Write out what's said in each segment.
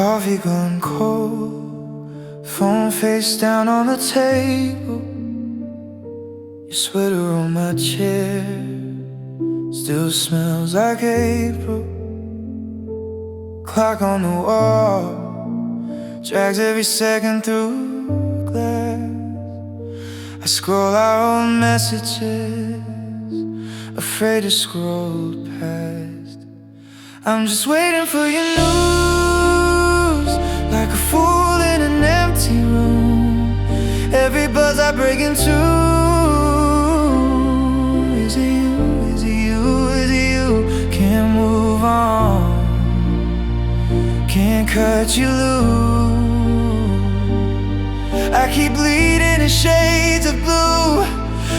Coffee gone cold, phone face down on the table. Your sweater on my chair still smells like April. Clock on the wall drags every second through glass. I scroll our old messages, afraid to scroll past. I'm just waiting for your news, like a fool in an empty room. Every buzz I break into, is it you, is it you, is it you? Can't move on, can't cut you loose. I keep bleeding in shades of blue,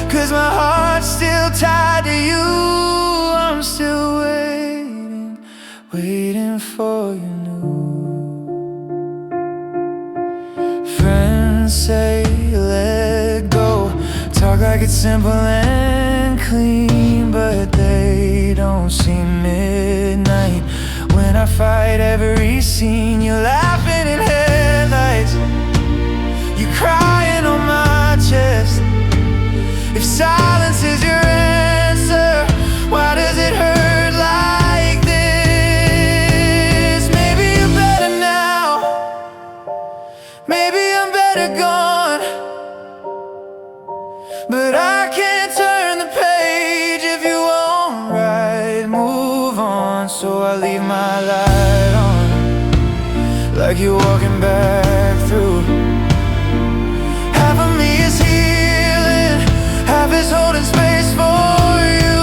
'cause my heart's still tied to you. I'm still waiting for you new. Friends say let go, talk like it's simple and clean, but they don't see midnight when I fight every scene. You're laughing in headlights, you're crying on my chest. If silence is your answer, why does it hurt like this? Maybe you're better now, maybe I'm better gone, but I can't turn the page if you won't right. Move on, so I leave my light on, like you're walking back through. Half of me is healing, half is holding space for you.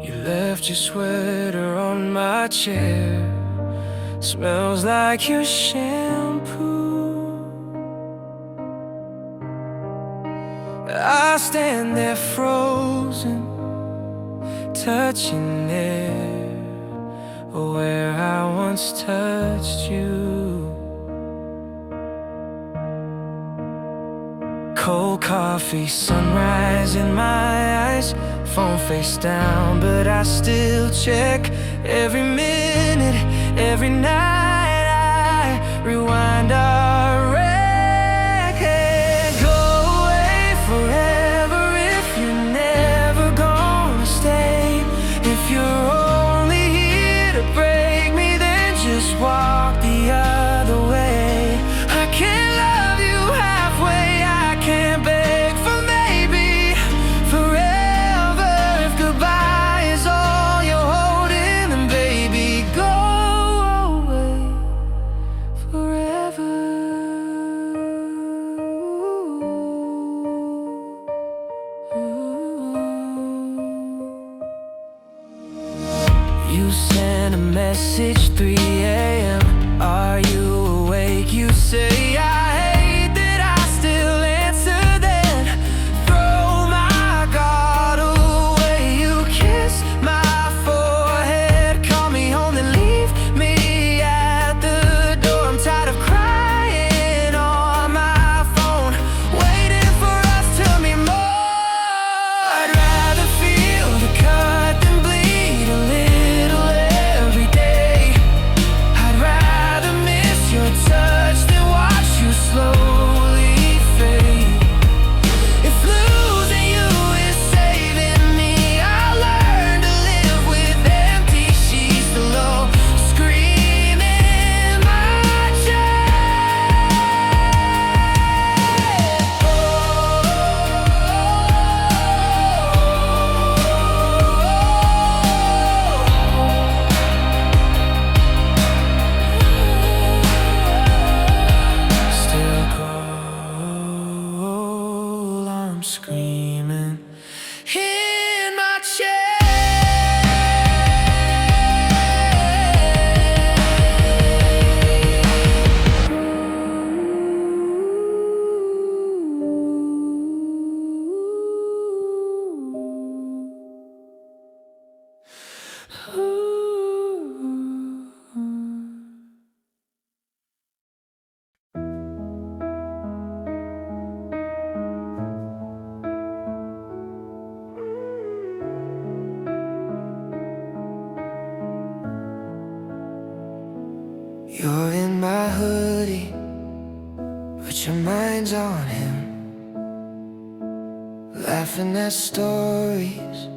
You left your sweater on my chair, smells like your shampoo. I stand there frozen, touching there where I once touched you. Cold coffee, sunrise in my eyes, phone face down, but I still check every minute, every night. I rewind our record. Go away forever if you're never gonna stay. If you're only here to break me, then just walk the other way. I can't love you halfway, I can't beg for maybe forever. If goodbye is all you're holding, then baby, go away forever. You sent a message 3 a.m. Are you awake? You say I hate that I still answer, then throw my guard away. You kiss my forehead, call me home, then leave me at the door. I'm tired of crying on my phone, waiting for us to be more. I'd rather feel the cut than bleed a little every day. lines on him, laughing at stories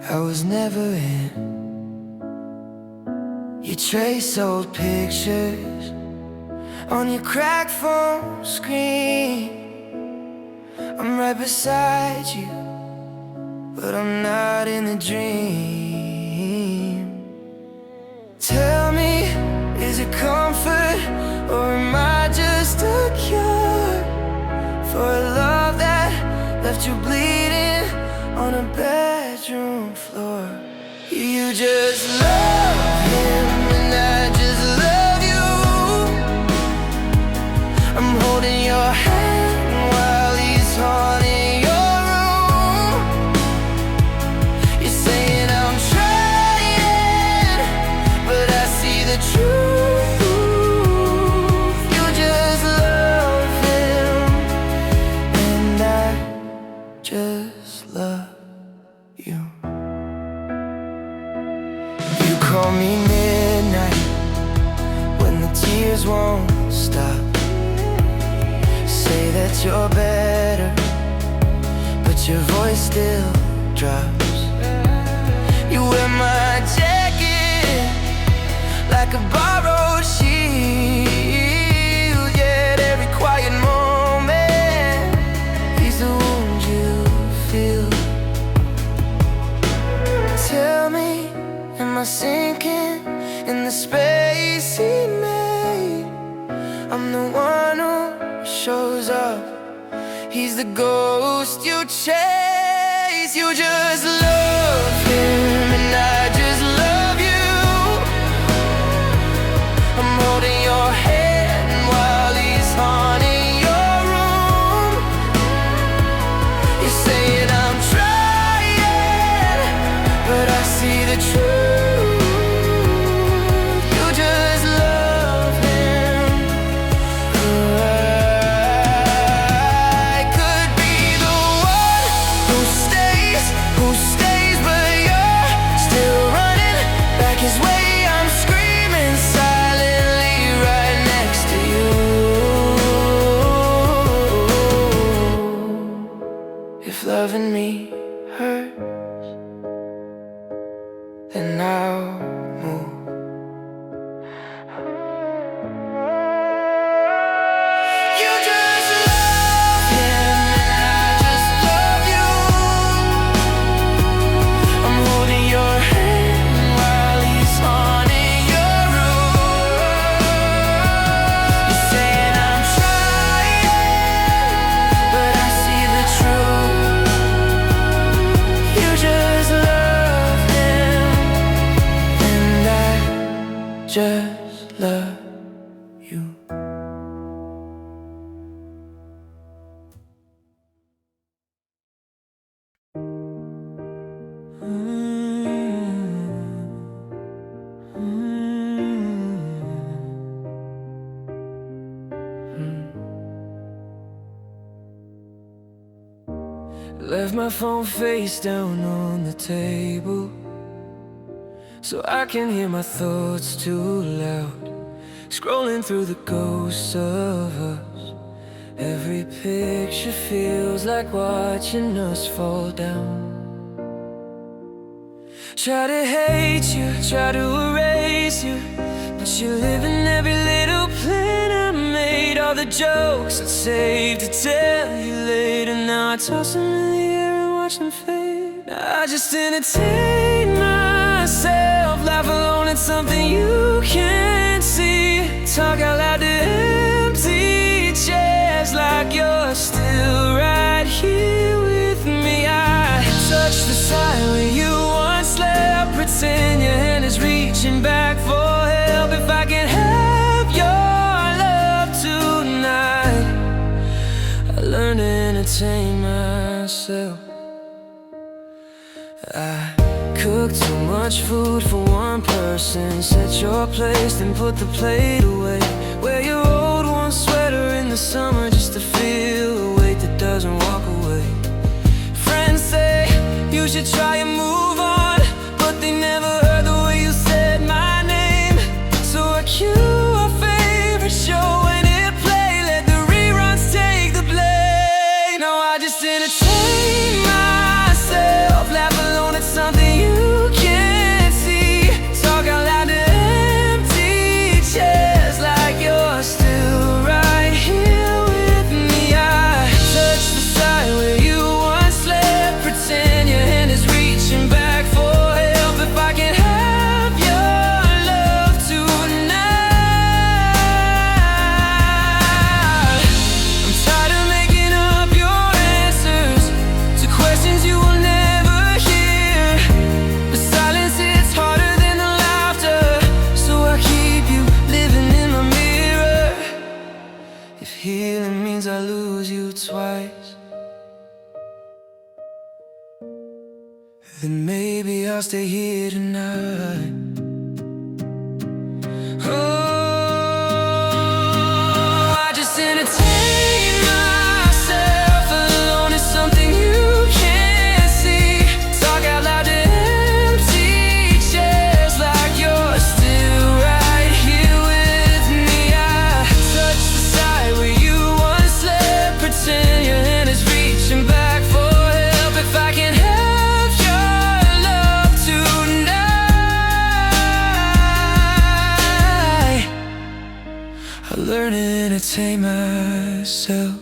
I was never in. You trace old pictures on your cracked phone screen. I'm right beside you, but I'm not in the dream. Tell me, is it comfort, or am I just a cure for a love that left you bleeding on a bedroom floor? You just love him and I just love you. I'm holding your hand while he's haunting your room. You're saying I'm trying, but I see the truth. You just love him and I just love you. You call me midnight when the tears won't stop. Say that you're better, but your voice still drops. You wear my jacket like a borrowed shield. Yet every quiet moment is the wound you feel. Tell me, am I sinking in the space he made? I'm the one who shows up, he's the ghost you chase. You just love him and I just love you. I'm holding your hand while he's haunting your room. You're saying I'm trying, but I see the truth. You just love him. I could be the one who stays, but you're still running back his way. I'm screaming silently right next to you. If loving me hurts, then I'll move. You just love him and I just love you. I'm holding your hand while he's haunting your room. You're saying I'm trying, but I see the truth. You just love him and I just love you. Left my phone face down on the table, so I can hear my thoughts too loud. Scrolling through the ghosts of us, every picture feels like watching us fall down. Try to hate you, try to erase you, but you live in every little plan I made. All the jokes I'd save to tell you later, now I toss them in the air and watch them fade. I just entertain myself, laugh alone at something you can't see. Talk out loud to empty chairs like you're still right here with me. I touch the side where you once slept, pretend your hand is reaching back for help. If I can have your love tonight, I learn to entertain myself. I cooked too much food for one person, set your place, then put the plate away. Wear your old worn sweater in the summer just to feel the weight that doesn't walk away. Friends say you should try and move on, but they never heard the way you said my name. So I cue our favorite show and it play, let the reruns take means I lose you twice, then maybe I'll stay here tonight. Oh, I just entertain myself alone is something you can't see. Talk out loud to empty chairs like you're still right here with me. I touch the side where you once slept, pretend your hand is reaching back for help. If I can have your love tonight, I'll learn to entertain myself.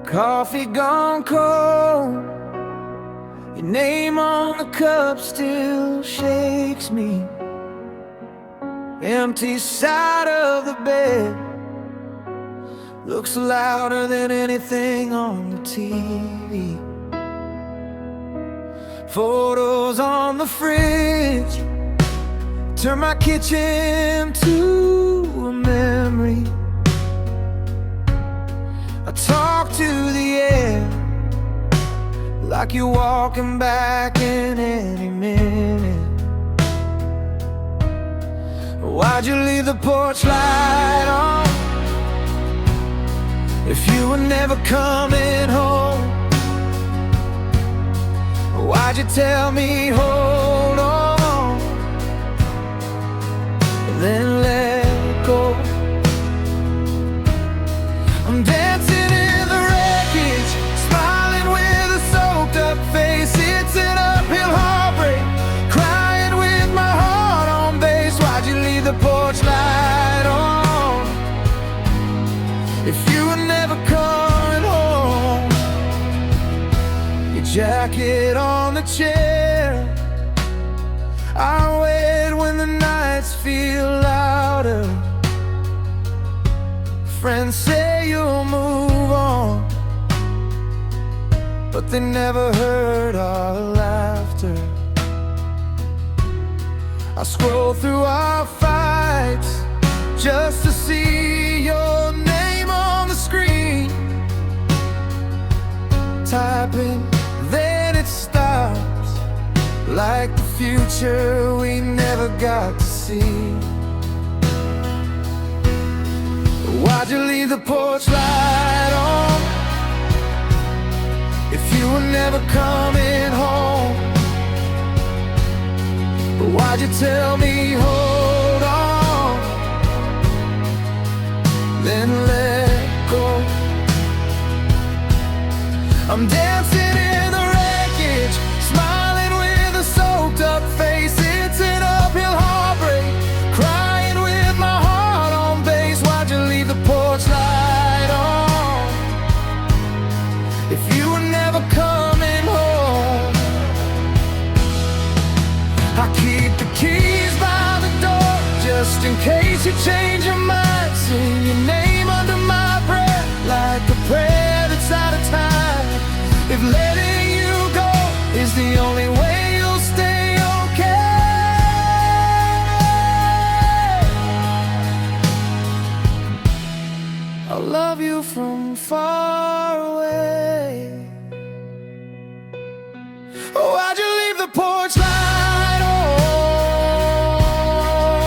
Coffee gone cold, your name on the cup still shakes me. Empty side of the bed looks louder than anything on the TV. Photos on the fridge turn my kitchen to a memory. I talk to the air like you're walking back in any minute. Why'd you leave the porch light on if you were never coming home? Why'd you tell me hold on and then let go? I'm dancing in the wreckage, smiling with a soaked up face. It's an uphill heartbreak, crying with my heart on base. Why'd you leave the porch light on if you were never coming home? Your jacket on the chair, I wait when the nights feel louder. Friends say you'll move on, but they never heard our laughter. I scroll through our fights just to see your name on the screen. Typing, then it stops, like the future we never got to see. Why'd you leave the porch light on if you were never coming home? Why'd you tell me hold on, then let go? I'm dancing in the wreckage, smiling with a soaked up face. It's an uphill heartbreak, crying with my heart on base. Why'd you leave the porch light on if you were never coming home? I keep the keys by the door just in case you change your mind. Sing your name under my breath like a prayer that's out of time. If letting you go is the only way you'll stay okay, I'll love you from far away. Why'd you leave the porch light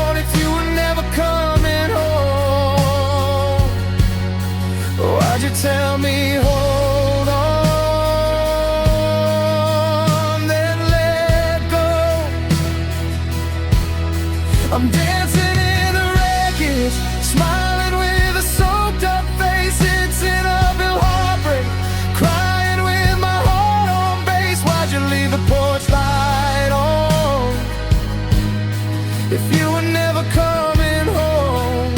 on if you were never coming home? Why'd you tell me hold on, then let go? I'm dancing in the wreckage, smiling with a soaked up face. It's an uphill heartbreak, crying with my heart on base. Why'd you leave the porch light on if you were never coming home?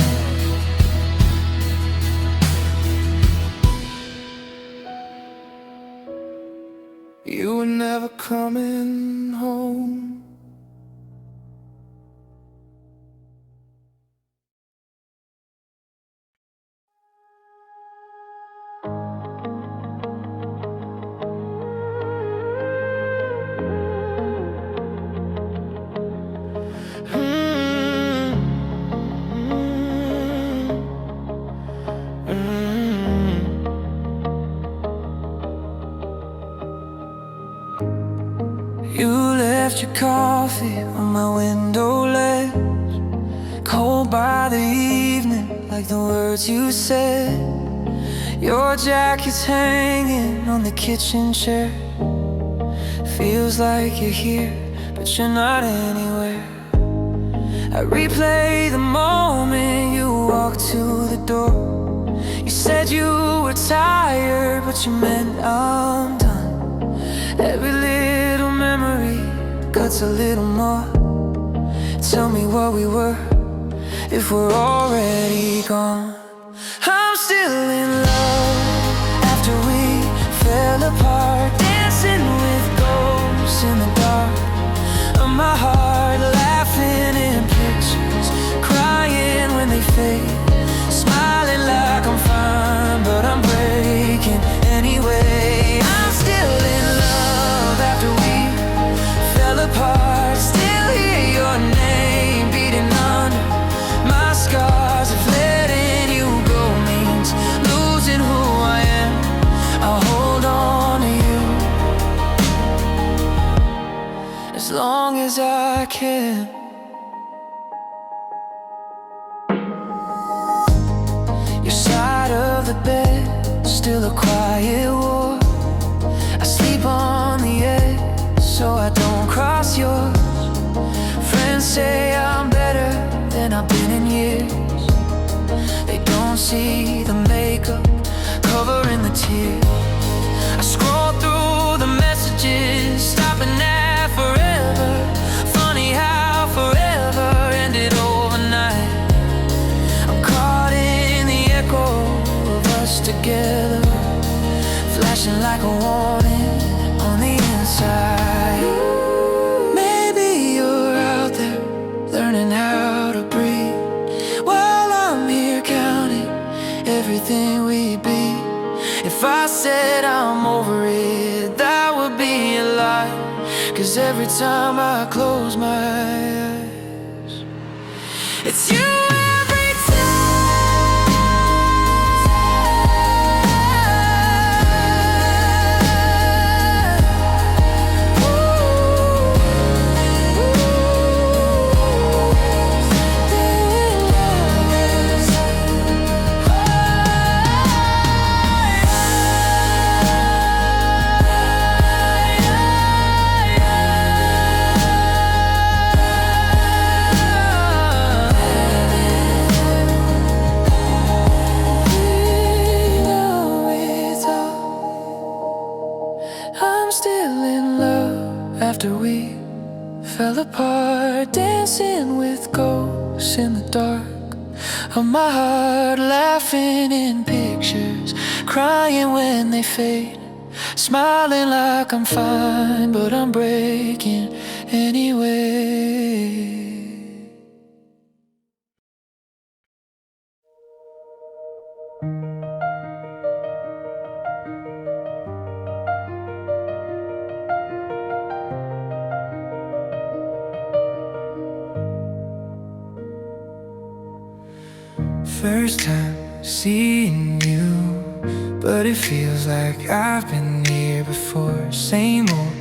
You were never coming home. You left your coffee on my window ledge, cold by the evening, like the words you said. Your jacket's hanging on the kitchen chair. Feels like you're here, but you're not anywhere. I replay the moment you walked to the door. You said you were tired, but you meant I'm done. Every little memory cuts a little more. Tell me what we were, if we're already gone. I'm still in love after we fell apart, dancing with ghosts in the dark of my heart, laughing in pictures, crying when they fade, smiling like I'm fine, but I'm breaking anyway. I'm still in love after we fell apart, still hear your name beating under my scars. If letting you go means losing who I am, I'll hold on to you as long as I can. Your side of the bed, still a quiet war. I sleep on the edge so I don't cross yours. Friends say I'm better than I've been in years. They don't see the makeup covering the tears. I scroll through the messages, stopping at forever. Funny how forever ended overnight. I'm caught in the echo of us together, flashing like a warning on the inside. Maybe you're out there learning how to breathe, while I'm here counting everything we be. If I said I'm over it, that would be a lie, 'cause every time I close my eyes, it's you every after we fell apart, dancing with ghosts in the dark of my heart, laughing in pictures, crying when they fade, smiling like I'm fine, but I'm breaking anyway. First time seeing you, but it feels like I've been here before. Same old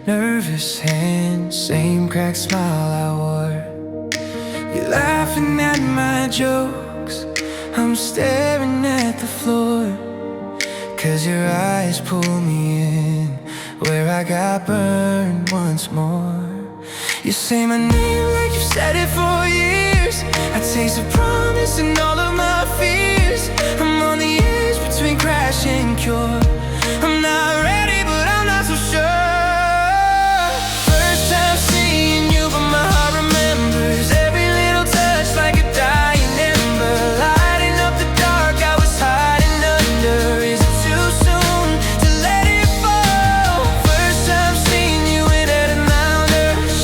nervous hand, same cracked smile I wore. You're laughing at my jokes, I'm staring at the floor, 'cause your eyes pull me in where I got burned once more. You say my name like you've said it for years. I taste a promise and all of my fears. I'm on the edge between crash and cure. I'm not ready, but I'm not so sure. First time seeing you, but my heart remembers every little touch like a dying ember, lighting up the dark I was hiding under. Is it too soon to let it fall? First time seeing you, it had a mound,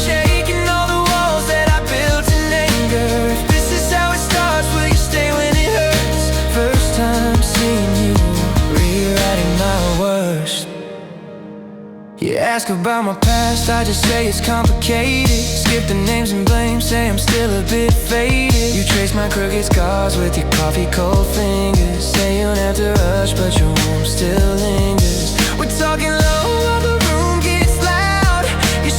shaking all the walls that I built in anger. If this is how it starts, will you stay when it hurts? First time seeing you, rewriting my worst. You ask about my past, I just say it's complicated. Skip the names and blame, say I'm still a bit faded. You trace my crooked scars with your coffee cold fingers. Say you don't have to rush, but your warmth still lingers. We're talking low while the room gets loud. You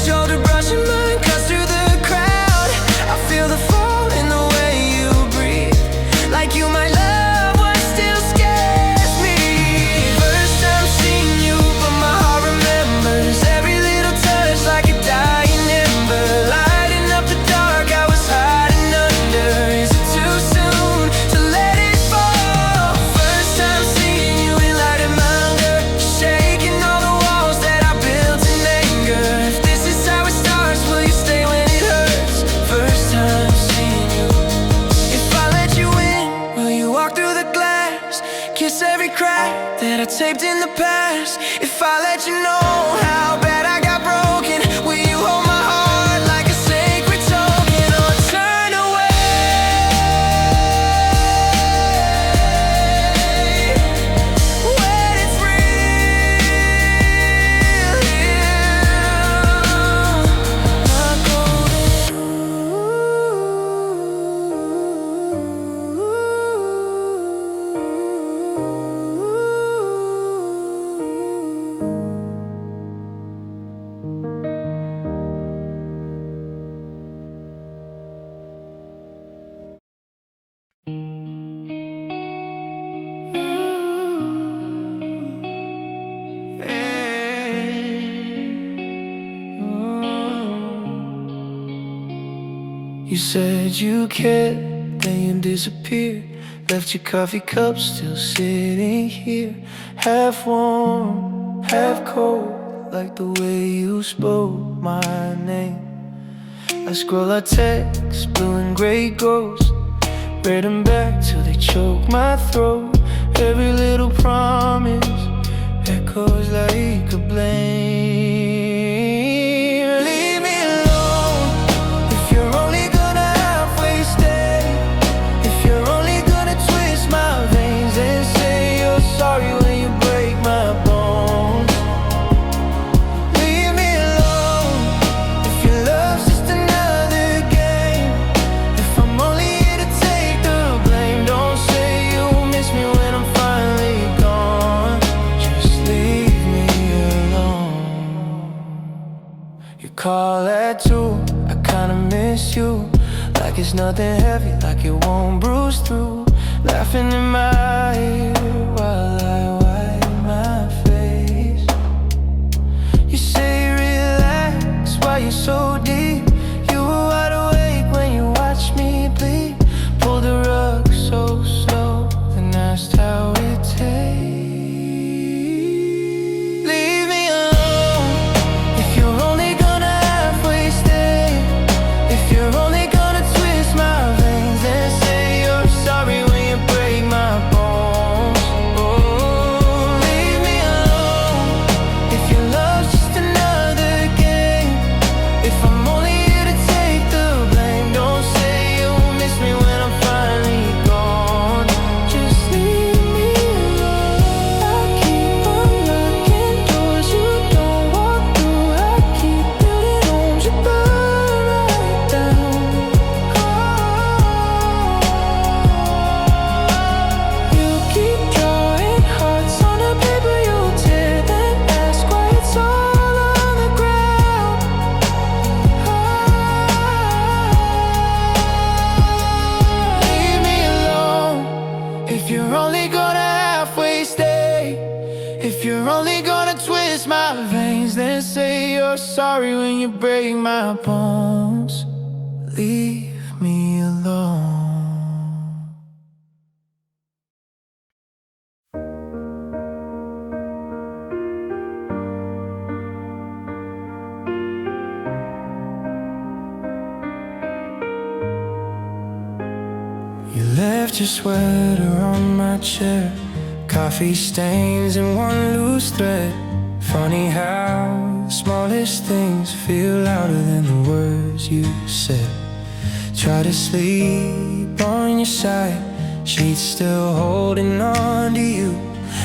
You said you cared, then you disappeared. Left your coffee cup still sitting here, half warm, half cold, like the way you spoke my name. I scroll our texts, blue and gray ghosts, read them back till they choke my throat. Every little promise echoes like a blame. Leave me alone if you're only gonna halfway stay. If you're only gonna twist my veins and say you're sorry when you break my bones. Leave me alone if your love's just another game. If I'm only here to take the blame, don't say you miss me when I'm finally gone. Just leave me alone. You call at 2, I kinda miss you, like it's nothing heavy, like it won't bruise through. Laughing in my ear while I wipe my face. You say relax, why you so deep? You were wide awake when you watched me bleed. Pulled the rug so slow, then asked how it tastes. Leave me alone if you're only gonna halfway stay. If you're only gonna twist my veins and say you're sorry when you break my bones. Oh, leave me alone if your love's just another game. If I'm only here to take the blame, don't say you miss me when I'm finally gone. Just leave me alone. I keep unlocking doors you don't walk through. I keep building homes you burn right down. You keep drawing hearts on the paper you tear, then ask why it's all on the ground. Leave me alone if you're only gonna halfway stay. If you're only gonna twist my veins, then say you're sorry when you break my bones. Leave me alone. You left your sweater on my chair, coffee stains and one loose thread. Funny how the smallest things feel louder than the words you said. Try to sleep on your side, sheets still holding on to you.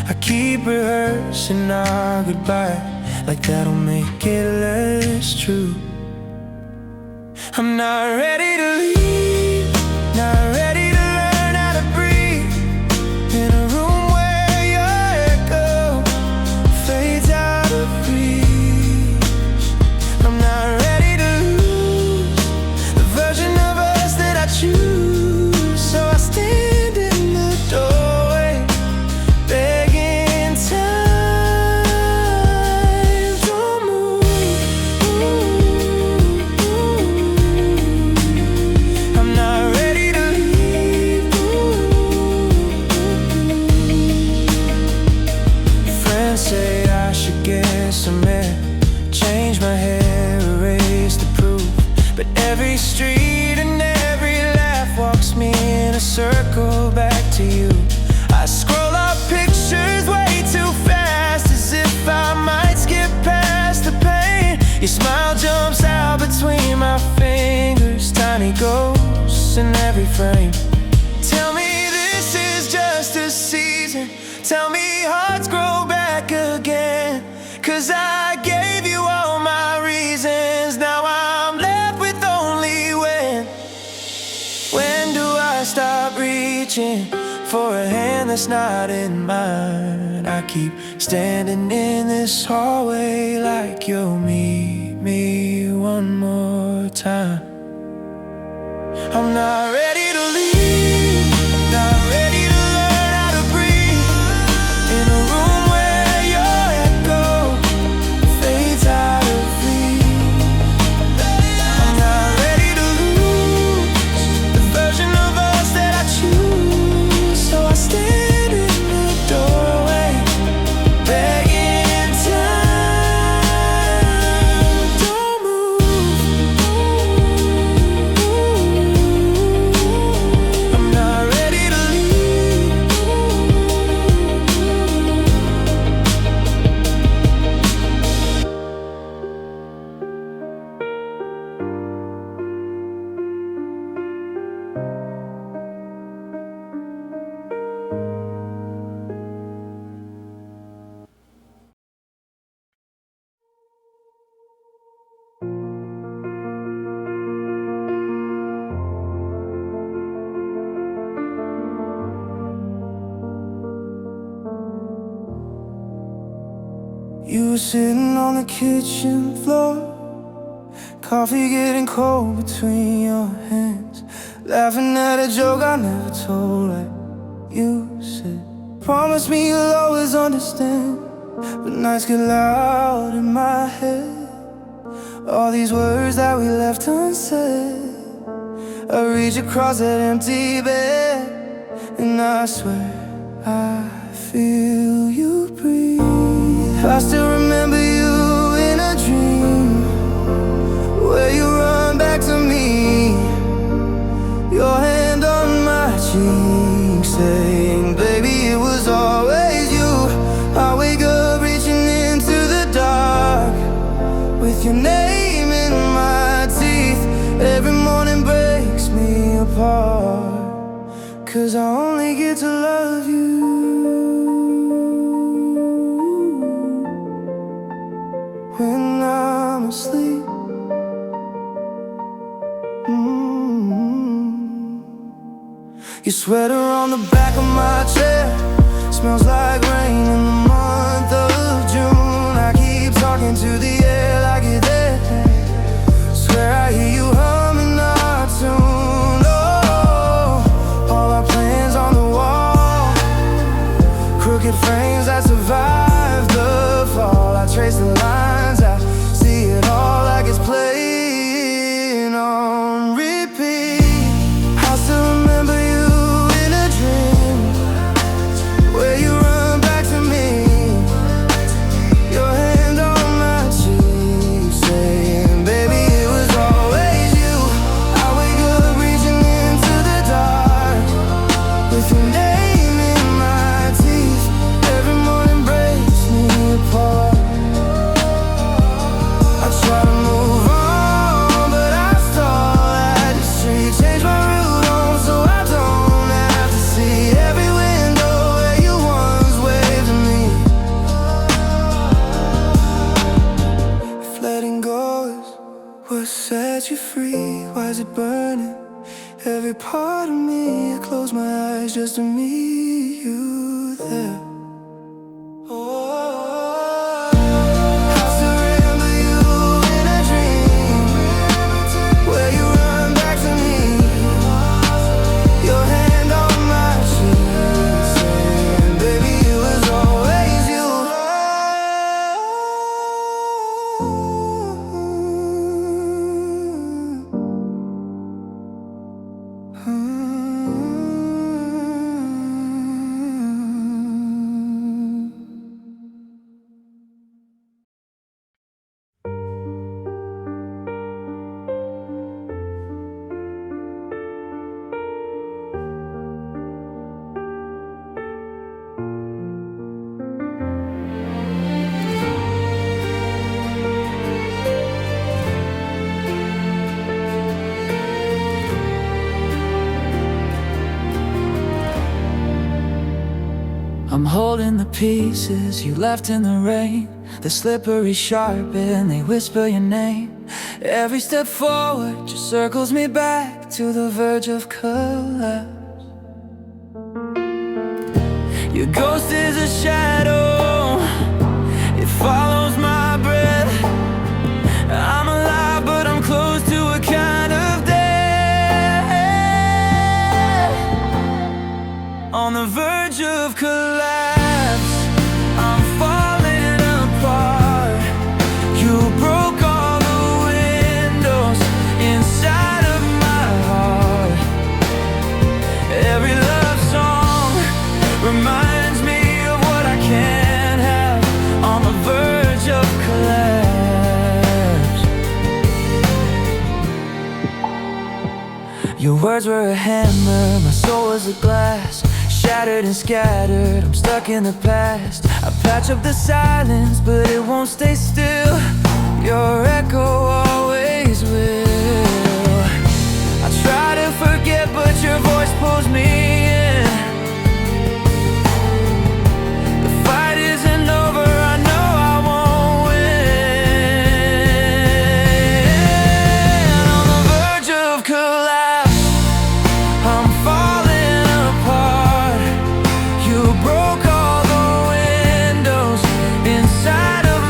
I keep rehearsing our goodbye, like that'll make it less true. I'm not ready to leave, not ready to learn how to breathe in a room where your echo fades out of reach. I'm not ready to lose the version of us that I choose, so I stand in the doorway, begging time to move. I'm not ready to leave. Friends say I should get some air, change my hair, erase the proof. But every street and every laugh walks me in a circle back to you. I scroll up pictures way too fast, as if I might skip past the pain. Your smile jumps out between my fingers, tiny ghosts in every frame. Tell me this is just a season, tell me hearts grow back again. 'Cause I gave you all my reasons, now I'm left with only when do I stop reaching for a hand that's not in mine? I keep standing in this hallway like you'll meet me one more time. I'm not ready to leave, not ready to learn how to breathe in a room where your echo fades out of reach. I'm not ready to lose You were sitting on the kitchen floor, coffee getting cold between your hands, laughing at a joke I never told. Like you said, promise me you'll always understand. But nights get loud in my head, all these words that we left unsaid. I reach across that empty bed, and I swear I feel you breathe. I still remember you in a dream, where you run back to me, your hand on my cheek, saying, baby, it was always you. I wake up reaching into the dark, with your name in my teeth. Every morning breaks me apart, 'cause I only get to love you when I'm asleep. Your sweater on the back of my chair smells like rain in the month of June. I keep talking to the air like you're there. Swear I hear you humming our tune. Oh, all our plans on the wall, crooked frames that survive the fall. I trace the lines, I see it all like it's playing on repeat. I still remember you in a dream, where you run back to me, your hand on my cheek, saying, baby, it was always you. I wake up reaching into the dark, with your name in my teeth. Every morning breaks me apart. I try to move on, but I stall at the street. Change my route home so I don't have to see every window where you once waved to me. If letting go is what sets you free, why is it burning every part of me? I close my eyes just to meet you there. I still remember you in a dream, where you run back to me, your hand on my cheek, saying, baby, it was always you. I'm holding the pieces you left in the rain. They're slippery sharp and they whisper your name. Every step forward just circles me back to the verge of collapse. Your ghost is a shadow, it follows my breath. I'm alive but I'm close to a kind of death. On the verge of collapse, I'm falling apart. You broke all the windows inside of my heart. Every love song reminds me of what I can't have. On the verge of collapse. Your words were a hammer, my soul was a glass, shattered and scattered, I'm stuck in the past. I patch up the silence, but it won't stay still. Your echo always will. I try to forget, but your voice pulls me in. The fight isn't over, I know I won't win. On the verge of collapse, I'm falling apart. You broke all the windows inside of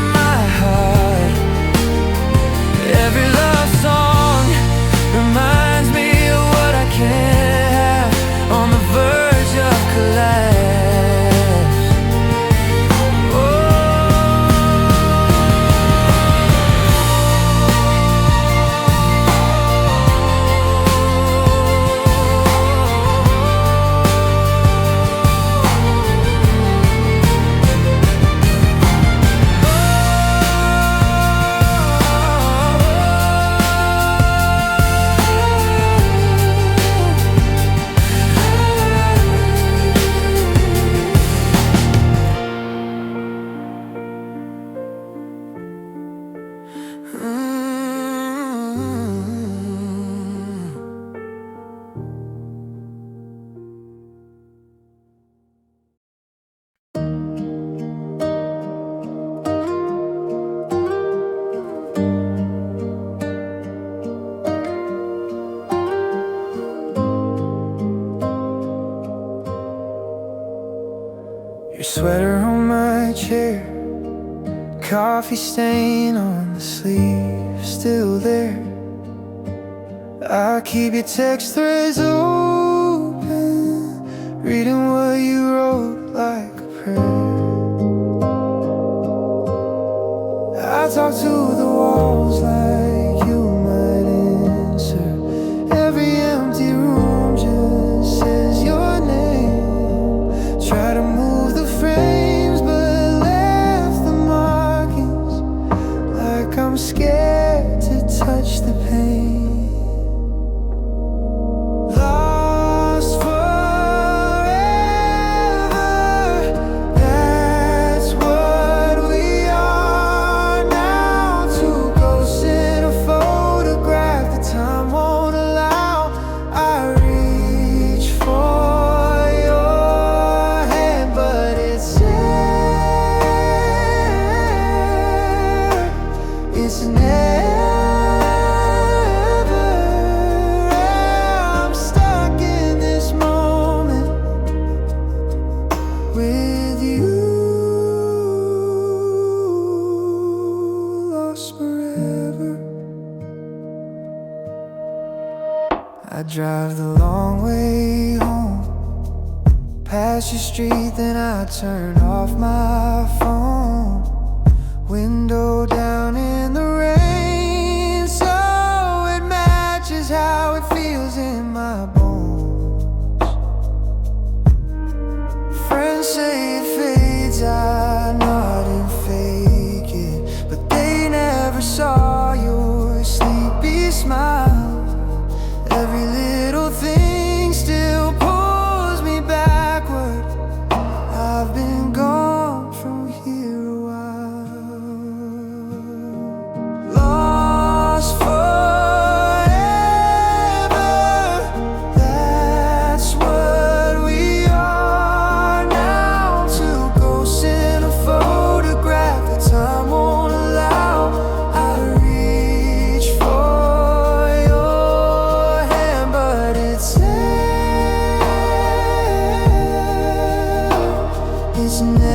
Sweater on my chair, coffee stain on the sleeve, still there. I keep your text threads open, reading what you wrote like a prayer. I talk to the walls like you might answer. Every empty room just says your name. Try to move the frames but left the markings, like I'm scared to touch the pain. I drive the long way home, past your street, then I turn off my phone. Window down in the rain, so it matches how it feels in my bones. Friends say it fades, I nod and fake it, but they never saw your sleepy smile. Every little thing still pulls me backward. I've been gone from here a while. Lost forever, that's what we are now. Two ghosts in a photograph that time won't allow. I reach for it's never,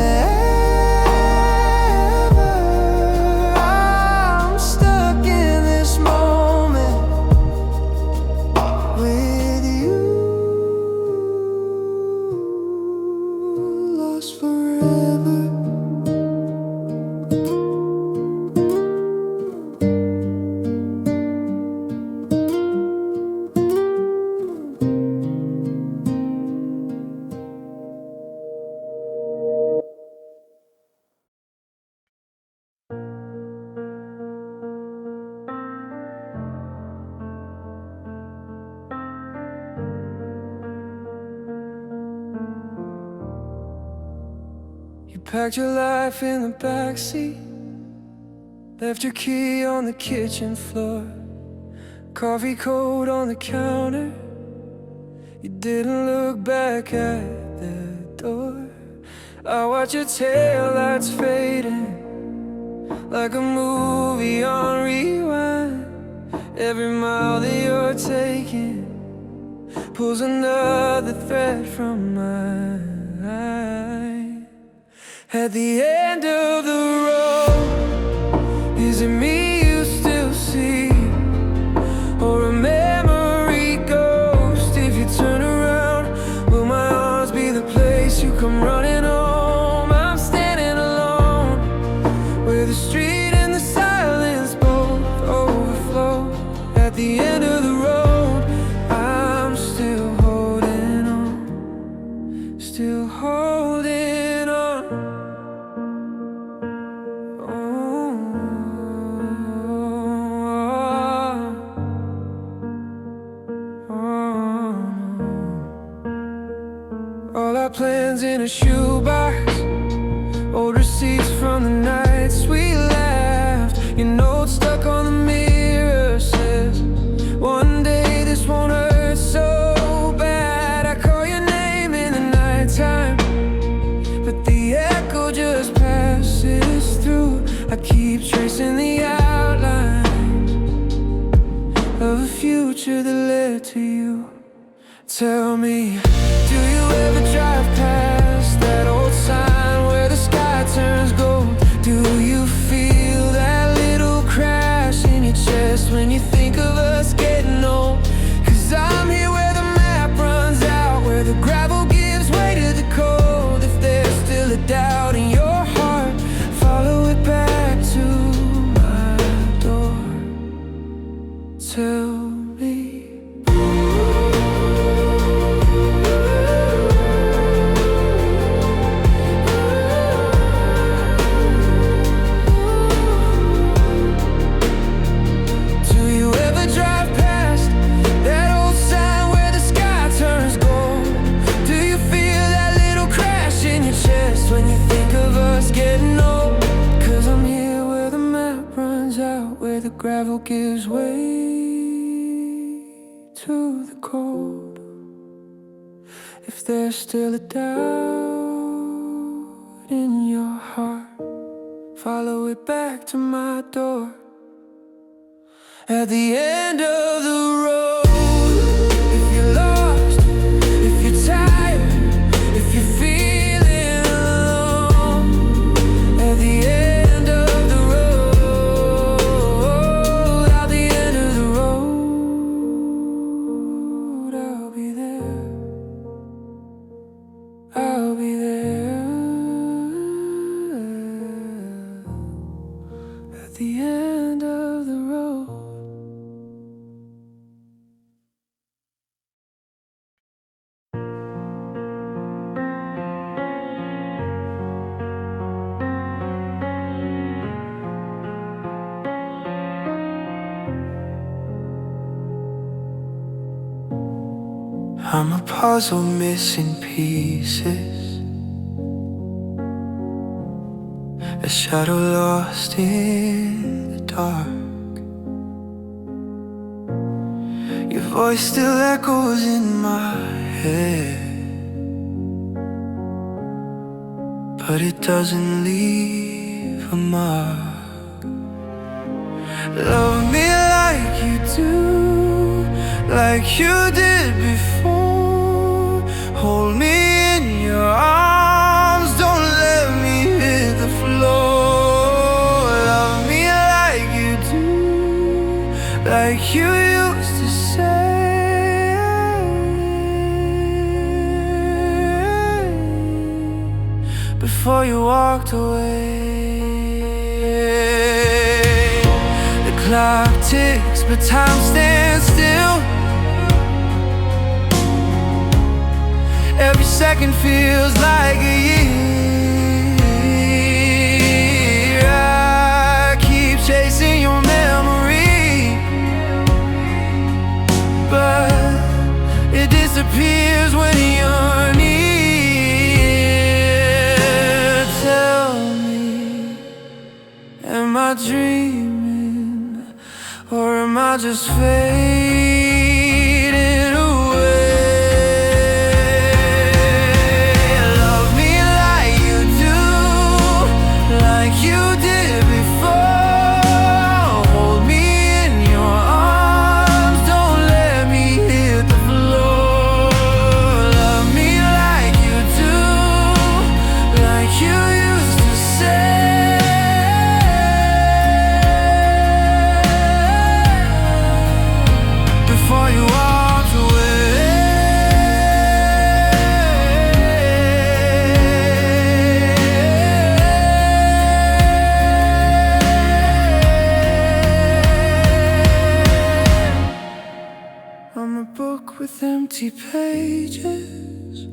I'm stuck in this moment with you, lost forever. You packed your life in the backseat, left your key on the kitchen floor, coffee cold on the counter. You didn't look back at the door. I watch your taillights fading like a movie on rewind. Every mile that you're taking pulls another thread from mine. At the end of the road, is it me you still see, or a memory ghost? If you turn around, will my arms be the place you come running home? I'm standing alone, where the street and the silence both overflow. At the end of the road, I'm still holding on, still holding on. All our plans in a shoebox, old receipts from the nights we laughed. Your note stuck on the mirror says, one day this won't hurt so bad. I call your name in the nighttime, but the echo just passes through. I keep tracing the outline of a future that led to you. Tell me, do you ever drive past that old sign Tell me. Do you ever drive past that old sign where the sky turns gold? Do you feel that little crash in your chest when you think of us getting old? 'Cause I'm here where the map runs out, where the gravel gives way to the cold. If there's still a doubt in your heart, follow it back to my door. At the end of the road, if you're lost, if you're tired, if you're feeling alone, at the end of the road, at the end of the road, I'll be there. I'll be there at the end of the road. I'm a puzzle missing pieces, a shadow lost in the dark. Your voice still echoes in my head, but it doesn't leave a mark. Love me like you do, like you did before. Hold me in your arms, don't let me hit the floor. Love me like you do, like you used to say, before you walked away. The clock ticks, but time stands still. Every second feels like a year. I keep chasing your memory, but it disappears when you're near. Tell me, am I dreaming, or am I just fading away? I'm a book with empty pages,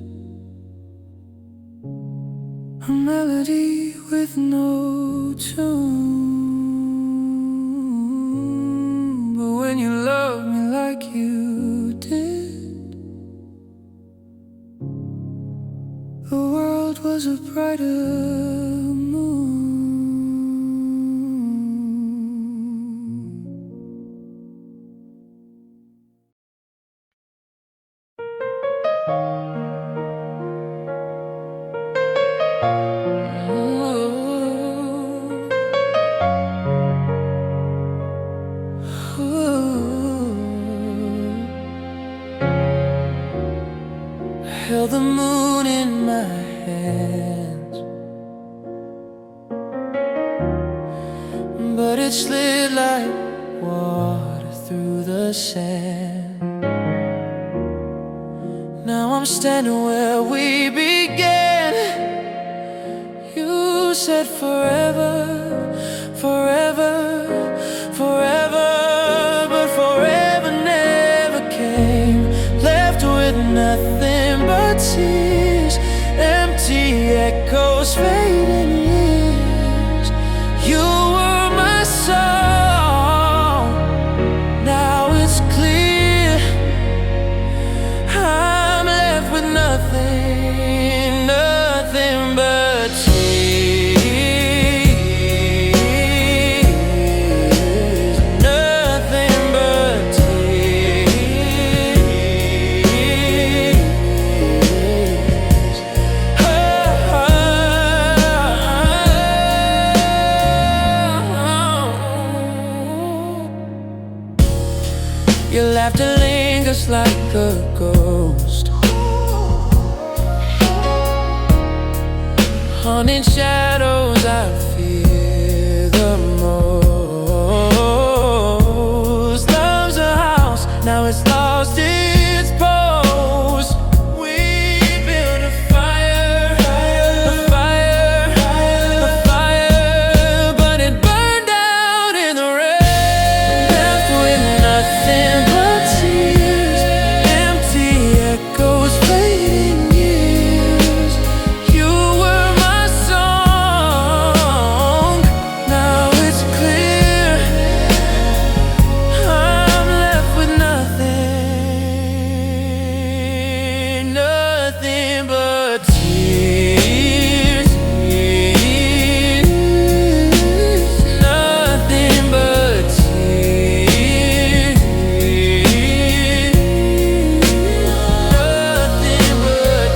a melody with no tune. But when you love me like you did, the world was a brighter moon. Held the moon in my hands, but it slid like water through the sand. Now I'm standing where we began. You said forever, forever, forever, but forever Your laughter lingers like a ghost, haunting shadows I fear the most. Love's a house, now it's lost its post. We built a fire, but it burned out in the rain. Left with nothing but tears, empty echoes, fading years. You were my song, now it's clear. I'm left with nothing, nothing but tears. Nothing but tears. Nothing but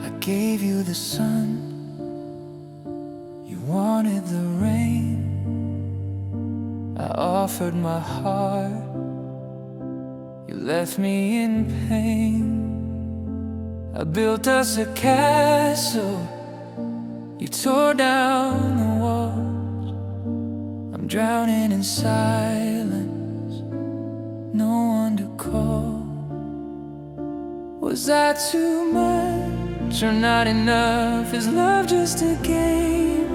I gave you the sun, you wanted the rain. I offered my heart, you left me in pain. I built us a castle, you tore down the walls. I'm drowning in silence, no one to call. Was I too much or not enough? Is love just a game,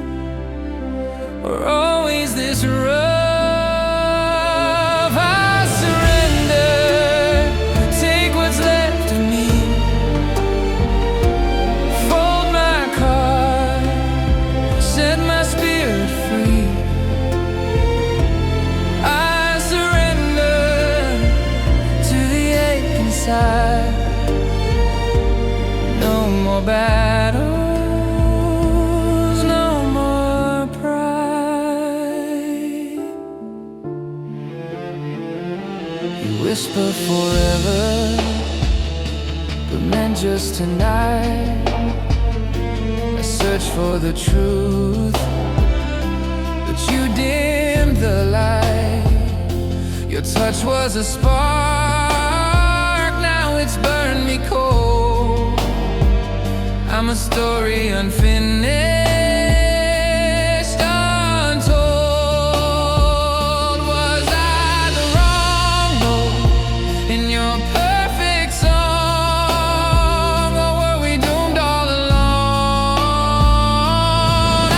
or always this rough? I surrender, take what's left of me, fold my cards, set my spirit free. I surrender to the ache inside. No more battles, no more pride. You whisper forever, but meant just tonight. I search for the truth, but you dimmed the light. Your touch was a spark, now it's burned me cold. I'm a story unfinished, untold. Was I the wrong note in your perfect song, or were we doomed all along? I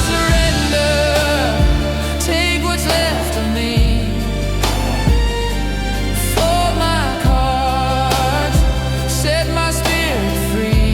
surrender, take what's left of me, fold my cards, set my spirit free.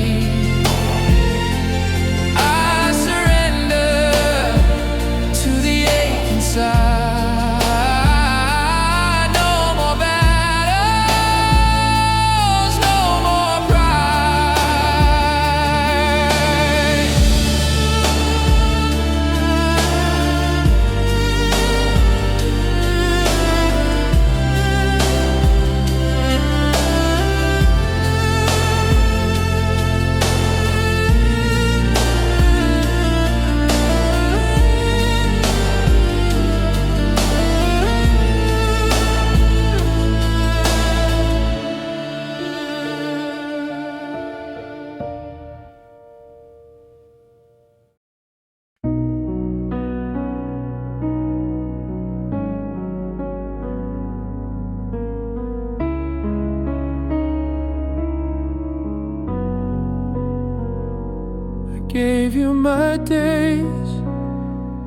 Gave you my days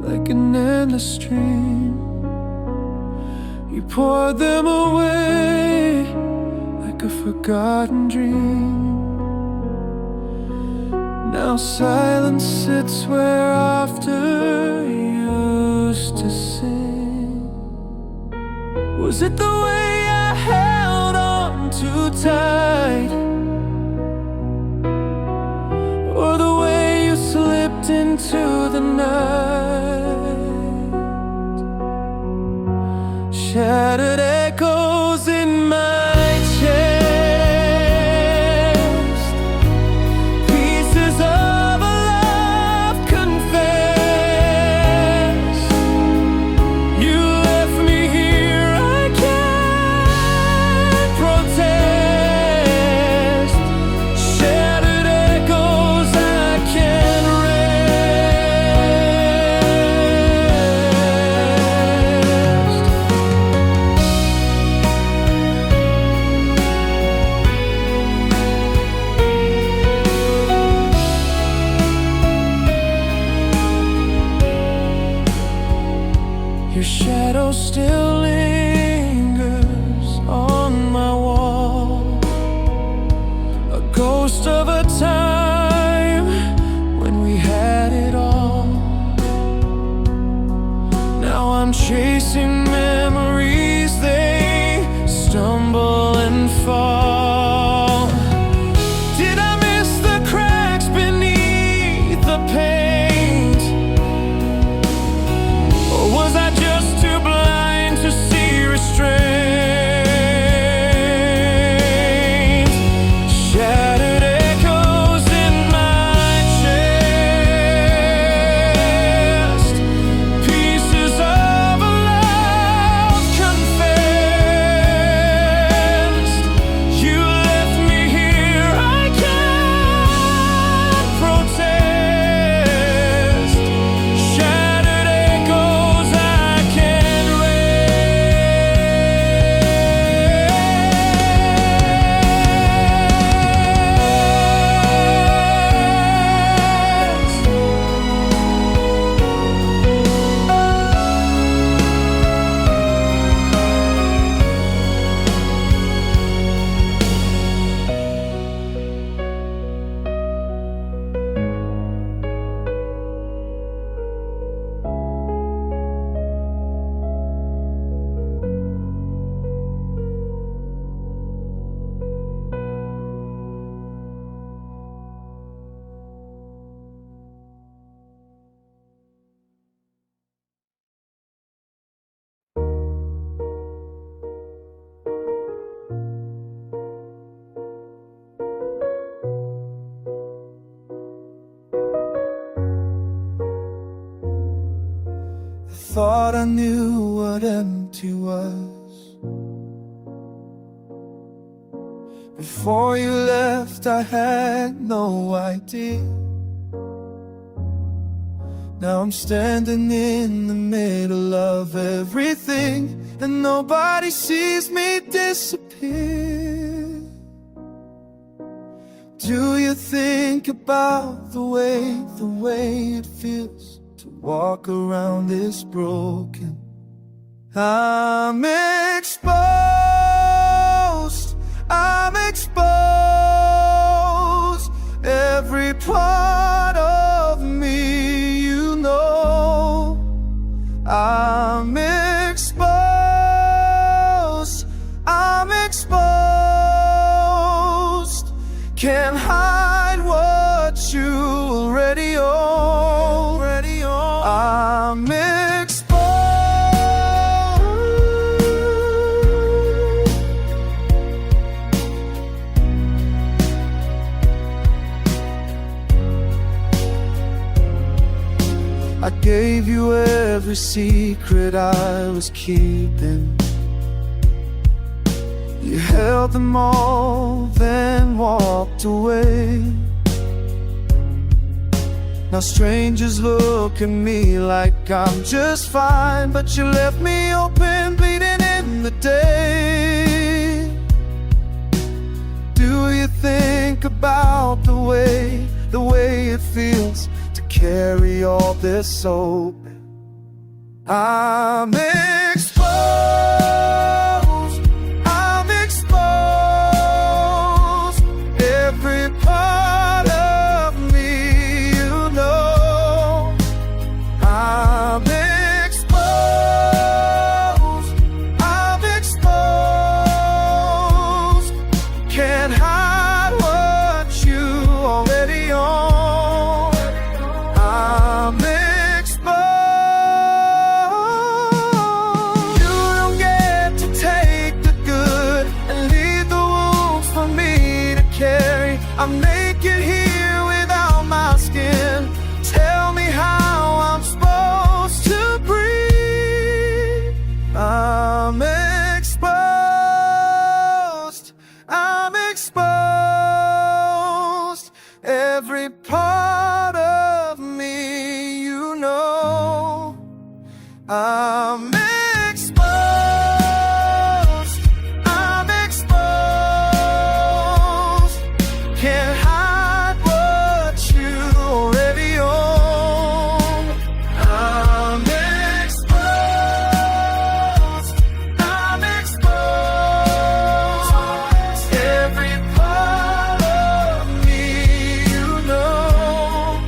like an endless stream. You poured them away like a forgotten dream. Now silence sits where laughter used to sing. Was it the way I held on too tight, or the way you slipped into the night? Shattered echoes in my chest, pieces of a love confess. You left me here, I can't protest. Shattered echoes, I can't rest. Your shadow still lingers on my wall, a ghost of a time when we had it all. Now I'm chasing memories, they stumble and fall. Did I miss the cracks beneath the paint? Or was I just too blind to see restraint? Shattered echoes in my chest, pieces of a love confessed. You left me here, I can't protest. Shattered echoes, I can't thought I knew what empty was. Before you left, I had no idea. Now I'm standing in the middle of everything, and nobody sees me disappear. Do you think about the way it feels to walk around this broken? I'm exposed, I'm exposed. Every part of me, you know. I'm exposed, I'm exposed. Can't hide what you already own. I'm exposed. I gave you every secret I was keeping. You held them all, then walked away. Now strangers look at me like I'm just fine, but you left me open, bleeding in the day. Do you think about the way it feels to carry all this open? I'm exposed, I'm exposed. Every part of me, I'm exposed, I'm exposed. Can't hide what you already own. I'm exposed, I'm exposed. Every part of me you know.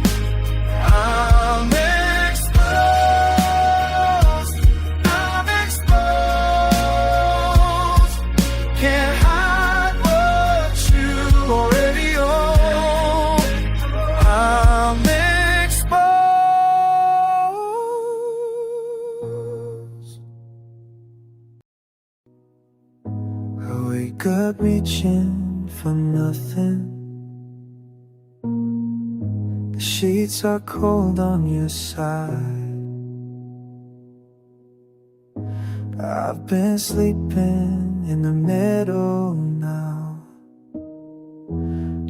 I'm exposed, I'm exposed. Can't hide what you already own. I'm exposed. I wake up reaching for nothing. The sheets are cold on your side. I've been sleeping in the middle now,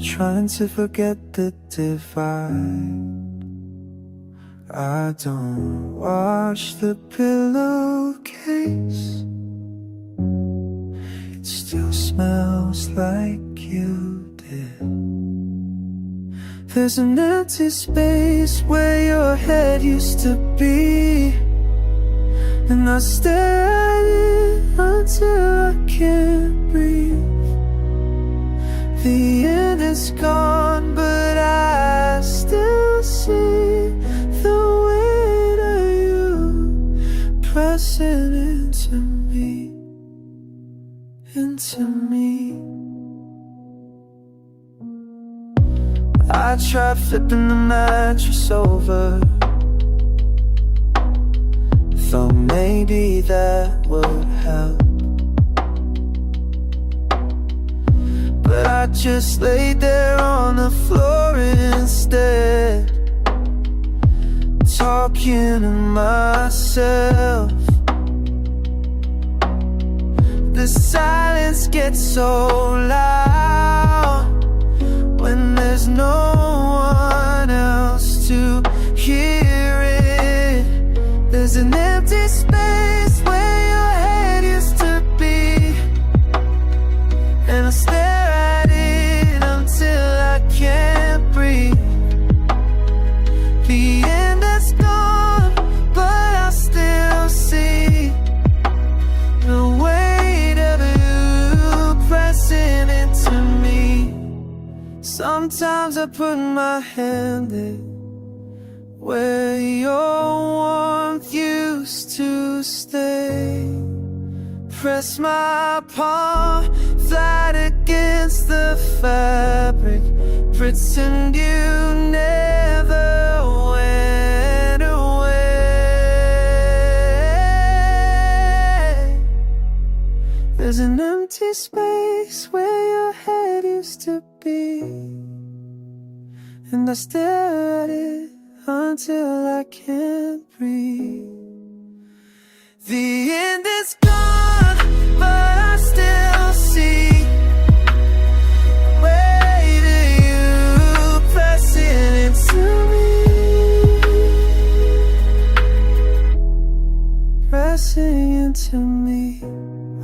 trying to forget the divide. I don't wash the pillowcase, it still smells like you did. There's an empty space where your head used to be, and I stare at it until I can't breathe. The end is gone, but I still see the weight of you pressing into me, into me. I tried flipping the mattress over, thought maybe that would help, but I just laid there on the floor instead, talking to myself. The silence gets so loud when there's no one else to hear it. There's an empty space where your head used to be, and I stare at it until I can't breathe. The end is gone, but I still see the weight of you pressing into me. Sometimes I put my hand in where your warmth used to stay, press my palm flat against the fabric, pretend you never went away. There's an empty space where your head used to be, and I stare at it until I can't breathe. The end is gone, but I still see weight of you pressing into me, pressing into me.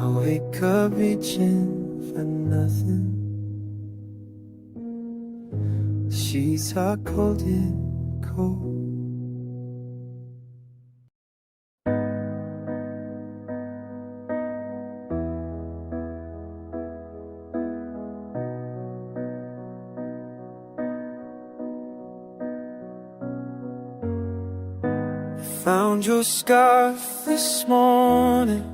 I wake up reaching for nothing. Sheets are cold and cold. Found your scarf this morning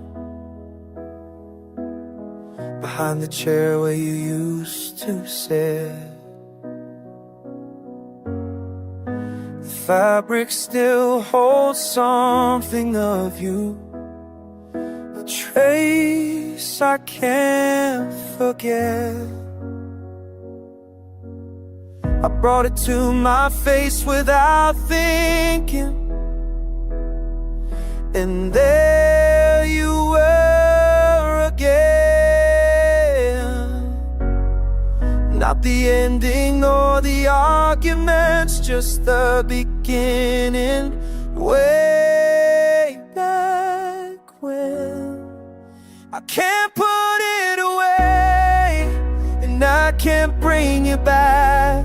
behind the chair where you used to sit. The fabric still holds something of you, a trace I can't forget. I brought it to my face without thinking, and there you were again. Not the ending or the arguments, just the beginning. Way back can't bring you back.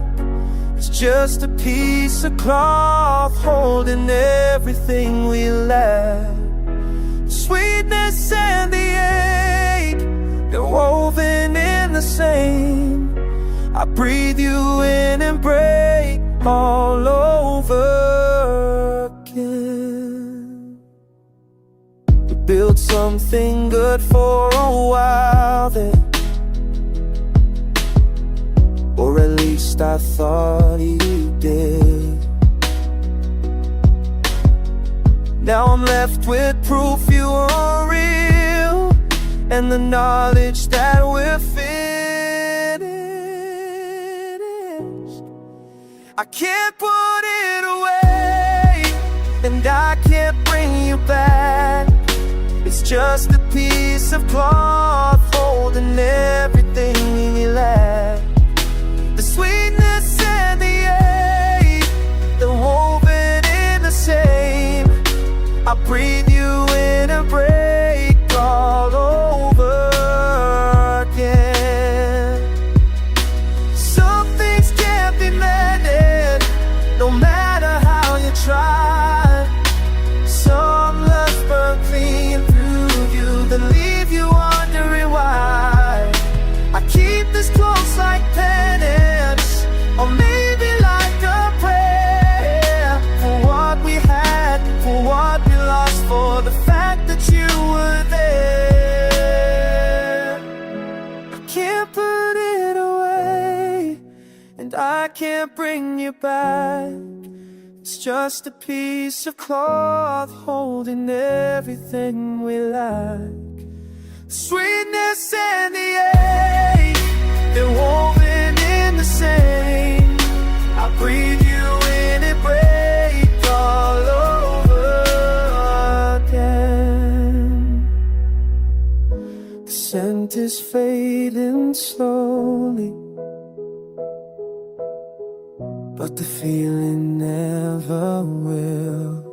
It's just a piece of cloth holding everything we lack. The sweetness and the ache, they're woven in the same. I breathe you in and break all over again. We built something good for a while then, or at least I thought you did. Now I'm left with proof you are real, and the knowledge that we're finished. I can't put it away, and I can't bring you back. It's just a piece of cloth holding everything you lack. The sweetness and the ache, they're woven in the same. I breathe you in and break all over again. Some things can't be mended, no matter how you try. Some loves burn clean through you, then leave you wondering why. I keep this close like penance, or maybe like a prayer, for what we had, for what we lost, for the fact that you were there. I can't put it away, and I can't bring you back. It's just a piece of cloth holding everything we like. Sweetness and the ache, they're woven in the same. I breathe you in and break all over again. The scent is fading slowly, but the feeling never will.